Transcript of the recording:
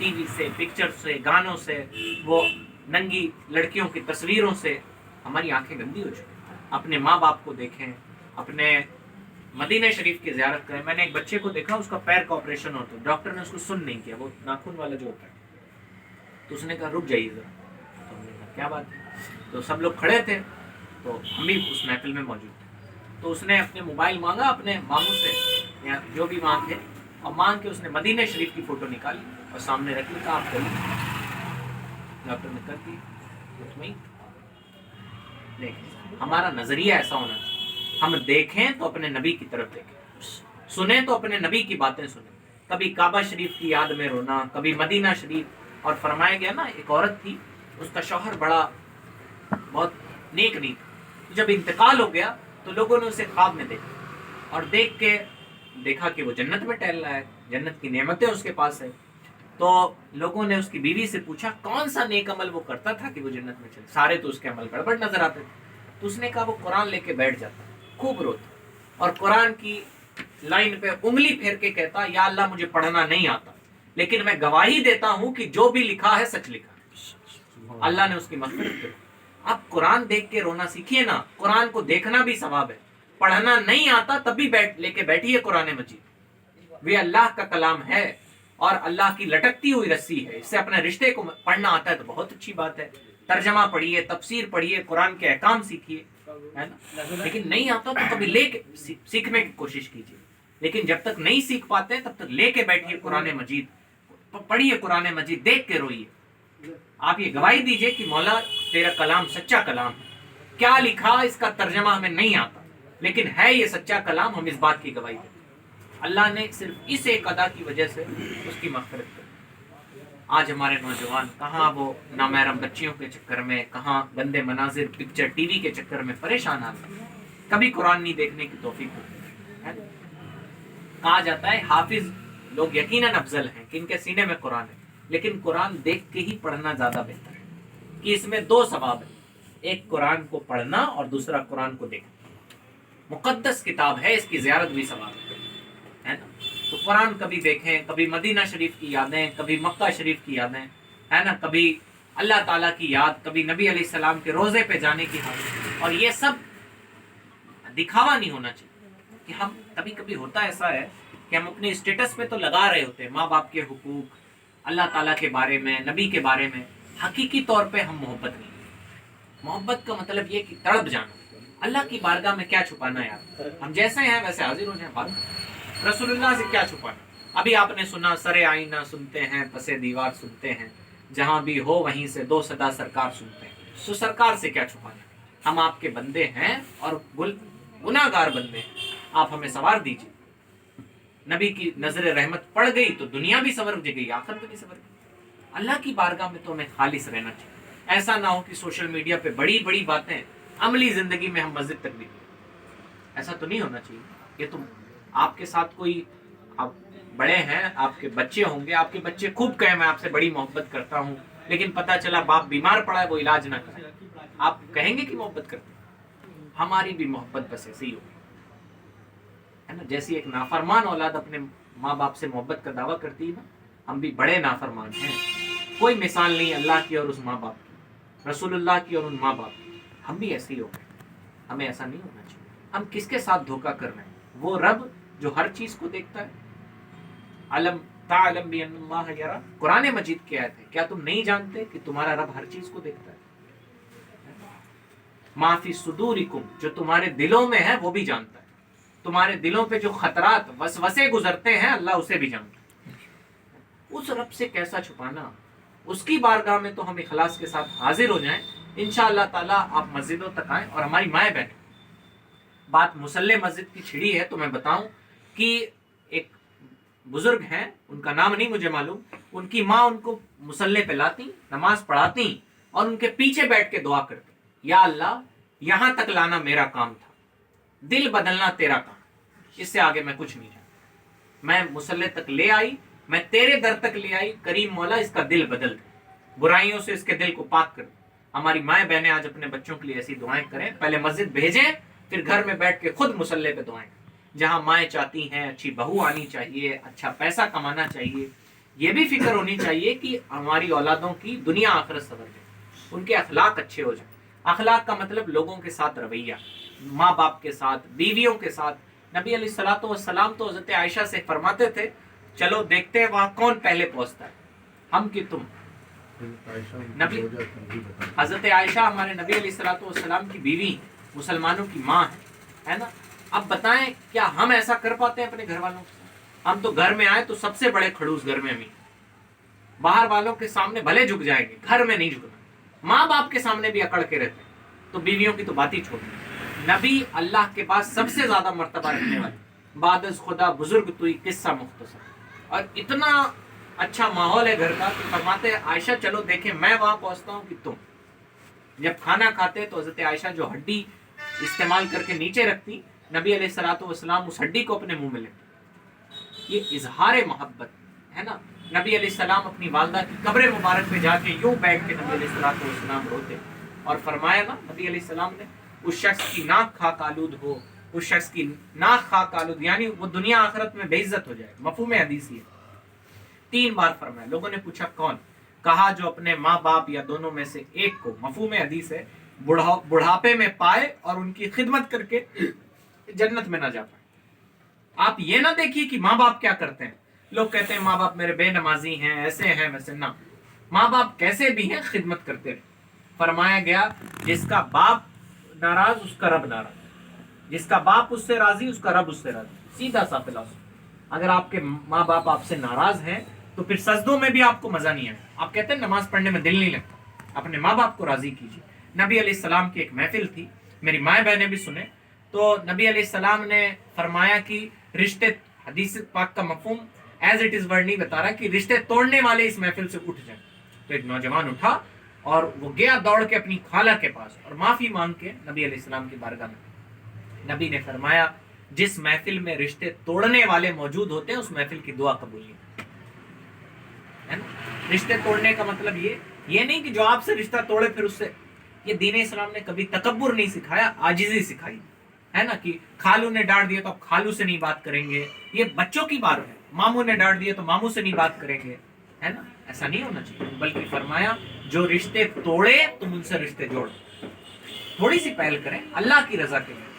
TV से, picture से, गानों से, वो नंगी लड़कियों की तस्वीरों से हमारी आंखें गंदी हो चुकी हैं। अपने माँ बाप को देखें, अपने मदीना शरीफ की ज़ियारत करें। मैंने एक बच्चे को देखा, उसका पैर का ऑपरेशन होता है, डॉक्टर ने उसको सुन नहीं किया, वो नाखून वाला जो होता है, तो उसने कहा रुक जाइए ज़रा। तो हमने कहा क्या बात है, तो सब लोग खड़े थे, तो हम भी उस महफिल में मौजूद थे। तो उसने अपने मोबाइल मांगा अपने मामू से या जो भी वहाँ थे, और मांग के उसने मदीना शरीफ की फ़ोटो निकाली और सामने रख ली, कहा आप करिए। डॉक्टर ने कर दी। देखें, हमारा नज़रिया ऐसा होना चाहिए, हम देखें तो अपने नबी की तरफ देखें, सुने तो अपने नबी की बातें सुने। कभी काबा शरीफ की याद में रोना, कभी मदीना शरीफ। और फरमाया गया ना, एक औरत थी, उसका शौहर बहुत नेक नहीं था। जब इंतकाल हो गया तो लोगों ने उसे ख्वाब में देखा, और देख के देखा कि वो जन्नत में टहल रहा है, जन्नत की नेमतें उसके पास है। तो लोगों ने उसकी बीवी से पूछा कौन सा नेक अमल वो करता था कि वो जन्नत में चले। सारे तो उसके अमल गड़बड़ नजर आते थे। तो उसने कहा वो कुरान लेके बैठ जाता, खूब रोता, और कुरान की लाइन पे उंगली फेर के कहता, या अल्लाह मुझे पढ़ना नहीं आता, लेकिन मैं गवाही देता हूं कि जो भी लिखा है सच लिखा है। अल्लाह ने उसकी मग़फ़िरत की। आप कुरान देख के रोना सीखिए ना, कुरान को देखना भी सवाब है। पढ़ना नहीं आता तब भी लेके बैठिए कुरान मजीद, वे अल्लाह का कलाम है और अल्लाह की लटकती हुई रस्सी है। इससे अपने रिश्ते को पढ़ना आता है तो बहुत अच्छी बात है। तर्जमा पढ़िए, तफसीर पढ़िए, कुरान के अहकाम सीखिए, है ना। लेकिन नहीं आता तो कभी लेके सीखने की कोशिश कीजिए। लेकिन जब तक नहीं सीख पाते तब तक लेके बैठिए कुरान मजीद, पढ़िए कुरान मजीद, देख के रोइए। आप ये गवाही दीजिए कि मौला तेरा कलाम सच्चा कलाम है। क्या लिखा इसका तर्जमा हमें नहीं आता, लेकिन है ये सच्चा कलाम, हम इस बात की गवाही देते। अल्लाह ने सिर्फ इस एक अदा की वजह से उसकी मग़फ़िरत की। आज हमारे नौजवान कहाँ वो नामहरम बच्चियों के चक्कर में, कहाँ गंदे मनाजिर, पिक्चर, टीवी के चक्कर में परेशान आते हैं, कभी कुरान नहीं देखने की तौफीक होती है। कहा जाता है हाफिज लोग यकीनन अफजल हैं कि इनके सीने में कुरान है, लेकिन कुरान देख के ही पढ़ना ज़्यादा बेहतर है, कि इसमें दो सवाब है, एक कुरान को पढ़ना और दूसरा कुरान को देखना। मुक़द्दस किताब है, इसकी ज़ियारत भी सवाब है ना। तो कुरान कभी देखें, कभी मदीना शरीफ की यादें, कभी मक्का शरीफ की यादें, है ना, कभी अल्लाह ताला की याद, कभी नबी अलैहिस्सलाम के रोज़े पे जाने की याद। और ये सब दिखावा नहीं होना चाहिए कि हम, कभी कभी होता ऐसा है कि हम अपने स्टेटस पे तो लगा रहे होते हैं माँ बाप के हुकूक, अल्लाह ताला के बारे में, नबी के बारे में, हकीकी तौर पे हम मोहब्बत नहीं। मोहब्बत का मतलब ये कि तड़प जाना। अल्लाह की बारगाह में क्या छुपाना यार, हम जैसे हैं वैसे हाजिर हो जाएं। बात रसूलुल्लाह से क्या छुपाना। अभी आपने सुना सरे आईना सुनते हैं, पसे दीवार सुनते हैं, जहां भी हो वहीं से दो सदा सरकार सुनते हैं। तो सरकार से क्या छुपाना, हम आपके बंदे हैं और गुनाहगार बंदे हैं, आप हमें सवार दीजिए। नबी की नजर रहमत पड़ गई तो दुनिया भी सवर गई, आखिरत भी सवर गई। अल्लाह की बारगाह में तो हमें खालिस रहना चाहिए। ऐसा ना हो कि सोशल मीडिया पे बड़ी बड़ी बातें, अमली जिंदगी में हम मस्जिद तक भी, ऐसा तो नहीं होना चाहिए। ये तो आपके साथ कोई, आप बड़े हैं, आपके बच्चे होंगे, आपके बच्चे खूब कहे मैं आपसे बड़ी मोहब्बत करता हूँ, लेकिन पता चला बाप बीमार पड़ा है, वो इलाज ना करे, आप कहेंगे कि मोहब्बत करते हैं? हमारी भी मोहब्बत बस ऐसे ही होगी, है ना। जैसी एक नाफरमान औलाद अपने माँ बाप से मोहब्बत का दावा करती है ना, हम भी बड़े नाफरमान हैं। कोई मिसाल नहीं अल्लाह की और उस माँ बाप की, रसूलुल्लाह की और उन माँ बाप की। हम भी ऐसे ही हो गए, हमें ऐसा नहीं होना चाहिए। हम किसके साथ धोखा कर रहे हैं? वो रब जो हर चीज को देखता है। अलम तालम भी अन्नल्लाह यरा, कुरान मजीद की आयत है, क्या तुम नहीं जानते कि तुम्हारा रब हर चीज को देखता है? माफी सुदूरिकुम, जो तुम्हारे दिलों में है वो भी जानता है। तुम्हारे दिलों पे जो खतरात वसवसे गुजरते हैं अल्लाह उसे भी जानता है। उस रब से कैसा छुपाना। उसकी बारगाह में तो हम इखलास के साथ हाजिर हो जाएं। इंशाअल्लाह ताला आप मस्जिदों तक आएं और हमारी माएँ बहन, बात मुसल्ले मस्जिद की छिड़ी है तो मैं बताऊं कि एक बुजुर्ग हैं, उनका नाम नहीं मुझे मालूम, उनकी माँ उनको मुसल्ले पे लाती, नमाज पढ़ाती और उनके पीछे बैठ के दुआ करती, या अल्लाह यहाँ तक लाना मेरा काम था, दिल बदलना तेरा काम, इससे आगे मैं कुछ नहीं जानता। मैं मुसल्ले तक ले आई, मैं तेरे दर तक ले आई, करीम मौला इसका दिल बदल दे, बुराइयों से इसके दिल को पाक कर दे। हमारी माएँ बहनें आज अपने बच्चों के लिए ऐसी दुआएं करें, पहले मस्जिद भेजें, फिर घर में बैठ के खुद मुसल्ले पे दुआएं। जहां माएँ चाहती हैं अच्छी बहू आनी चाहिए, अच्छा पैसा कमाना चाहिए, یہ بھی فکر ہونی چاہیے کہ ہماری اولادوں کی دنیا آخرت سنور جائے، ان کے اخلاق اچھے ہو جائیں۔ اخلاق کا مطلب لوگوں کے ساتھ رویہ، ماں باپ کے ساتھ، بیویوں کے ساتھ۔ نبی علیہ الصلوۃ والسلام تو حضرت عائشہ سے فرماتے تھے چلو دیکھتے ہیں وہاں کون پہلے پہنچتا ہے، ہم کہ تم۔ نبی حضرت عائشہ ہمارے نبی علیہ الصلوۃ والسلام کی بیوی، مسلمانوں کی ماں ہے نا۔ اب بتائیں کیا ہم ایسا کر پاتے ہیں اپنے گھر والوں کے ساتھ؟ ہم تو گھر میں آئے تو سب سے بڑے کھڑوس گھر میں ہم، باہر والوں کے سامنے بھلے جھک جائیں گے، گھر میں نہیں جھکنا۔ ماں باپ کے سامنے بھی اکڑ کے رہتے ہیں، تو بیویوں کی تو بات ہی چھوڑ دیں۔ نبی اللہ کے پاس سب سے زیادہ مرتبہ رکھنے والے، بعد از خدا بزرگ توئی قصہ مختصر، اور اتنا اچھا ماحول ہے گھر کا کہ فرماتے ہیں عائشہ چلو دیکھیں میں وہاں پہنچتا ہوں کہ تم۔ جب کھانا کھاتے تو حضرت عائشہ جو ہڈی استعمال کر کے نیچے رکھتی، نبی علیہ الصلوۃ والسلام اس ہڈی کو اپنے منہ میں لیتے۔ یہ اظہار محبت ہے نا۔ نبی علیہ السلام اپنی والدہ کی قبر مبارک پہ جا کے یوں بیٹھ کے نبی علیہ الصلوۃ والسلام روتے، اور فرمایا نا نبی علیہ السلام نے اس شخص کی ناک خاک آلود ہو، اس شخص کی ناک خاک آلود، یعنی وہ دنیا آخرت میں بے عزت ہو جائے۔ مفہوم حدیث یہ 3 بار فرمایا۔ لوگوں نے پوچھا کون؟ کہا جو اپنے ماں باپ یا دونوں میں سے ایک کو، مفہوم حدیث ہے، بڑھاپے میں پائے اور ان کی خدمت کر کے جنت میں نہ جا پائے۔ آپ یہ نہ دیکھیے کہ ماں باپ کیا کرتے ہیں۔ لوگ کہتے ہیں ماں باپ میرے بے نمازی ہیں، ایسے ہیں ویسے، نہ، ماں باپ کیسے بھی ہیں خدمت کرتے رہے۔ فرمایا گیا جس کا باپ ناراض اس کا رب ناراض، جس کا باپ اس سے راضی اس کا رب اس سے راضی، سیدھا سا فلسفہ۔ اگر آپ کے ماں باپ آپ سے ناراض ہیں تو پھر سجدوں میں بھی آپ کو مزہ نہیں آئے، آپ کہتے ہیں نماز پڑھنے میں دل نہیں لگتا۔ اپنے ماں باپ کو راضی کیجیے۔ نبی علیہ السلام کی ایک محفل تھی، میری مائیں بہنیں بھی سنیں، تو نبی علیہ السلام نے فرمایا کہ رشتے، حدیث پاک کا مفہوم ایز اٹ از ورڈ نہیں بتا رہا کہ رشتے توڑنے والے اس محفل سے اٹھ جائیں۔ تو ایک نوجوان اٹھا اور وہ گیا دوڑ کے اپنی خالہ کے پاس اور معافی مانگ کے نبی علیہ السلام کی بارگاہ میں۔ نبی نے فرمایا جس محفل میں رشتے توڑنے والے موجود ہوتے ہیں اس محفل کی دعا قبول نہیں ہے نا۔ رشتے توڑنے کا مطلب یہ نہیں کہ جو آپ سے رشتہ توڑے پھر اس سے، یہ دین اسلام نے کبھی تکبر نہیں سکھایا، عاجزی سکھائی ہے نا، کہ خالو نے ڈانٹ دیا تو آپ خالو سے نہیں بات کریں گے، یہ بچوں کی بات ہے۔ ماموں نے ڈانٹ دیا تو ماموں سے نہیں بات کریں گے، ہے نا، ایسا نہیں ہونا چاہیے۔ بلکہ فرمایا جو رشتے توڑے تم ان سے رشتے جوڑو، تھوڑی سی پہل کریں اللہ کی رضا کے لیے۔